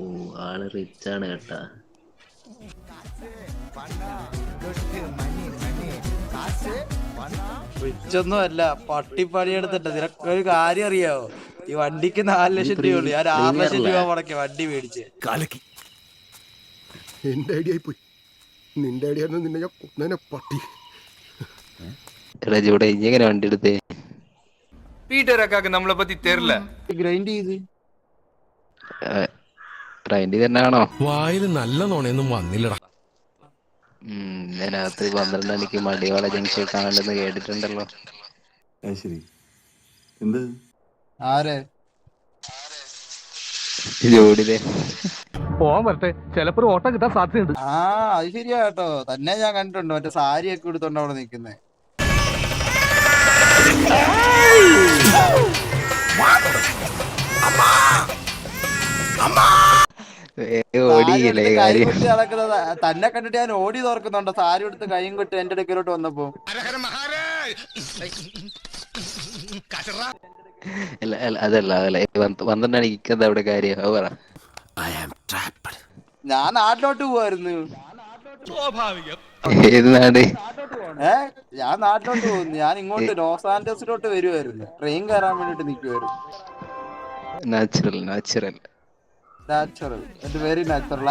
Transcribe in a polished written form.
ഓ, ആള് റിച്ച് ആണ് കേട്ടാ. റിച്ചൊന്നും അല്ല, പട്ടിപ്പണിയെടുത്തിട്ട്. നിനക്കൊരു കാര്യം അറിയാവോ? ഈ വണ്ടിക്ക് 4 ലക്ഷം രൂപയുള്ളൂ. ഞാൻ 6 ലക്ഷം പ്രീമിയറല്ലേ? രൂപ മുടക്കി വണ്ടി മേടിച്ച്. കലക്കി എന്റെ ഐഡിയ ആയി പോയി. നിന്റെ ഐഡിയ നിന്നെ ഞാൻ കൊന്നേനെ പട്ടി. എടാ ഇവിടെ ഇനി എങ്ങനെ വണ്ടി എടുത്തേ? വീട്ടുകാരൊക്കെ നമ്മളെ പറ്റി തരില്ല. ഗ്രൈൻഡ് ചെയ്ത് ട്രെയിനിൽ തന്നെയാണോ? വായിൽ നല്ല നോണയൊന്നും വന്നില്ലടാ. ഇതിനകത്ത് 12 മണിക്ക് മടിവാള ജംഗ്ഷൻ കാണലെന്ന് കേട്ടിട്ടുണ്ടല്ലോ. ശരി, എന്ത് ആരെ ജോഡിയിലെ പോവാൻ വരട്ടെ, ചിലപ്പോ ഒരു ഓട്ടം കിട്ടാൻ സാധ്യതയുണ്ട്. അത് ശരിയാ കേട്ടോ. തന്നെ ഞാൻ കണ്ടിട്ടുണ്ട്, മറ്റേ സാരിയൊക്കെ എടുത്തോണ്ട് അവിടെ നിൽക്കുന്നേ. ഓടിയില്ലേ കാര്യം? നടക്കുന്നത് തന്നെ കണ്ടിട്ട് ഞാൻ ഓടി തുറക്കുന്നുണ്ടോ? സാരി എടുത്ത് കൈയും കൊട്ടി എന്റെ അടുക്കലോട്ട് വന്നപ്പോ. അല്ല അതല്ല 12 മണിക്ക് എന്താ അവിടെ കാര്യം? അത് പറ. ഞാൻ നാട്ടിലോട്ട് പോവായിരുന്നു. ഏത് നാട്? ഞാൻ നാട്ടിലോട്ട് പോകുന്നു. ഞാൻ ഇങ്ങോട്ട് ലോസ് ആൻഡേഴ്സിലോട്ട് വരുമായിരുന്നു. ട്രെയിൻ കയറാൻ വേണ്ടിട്ട് നിൽക്കുമായിരുന്നു. Natural natural, very natural.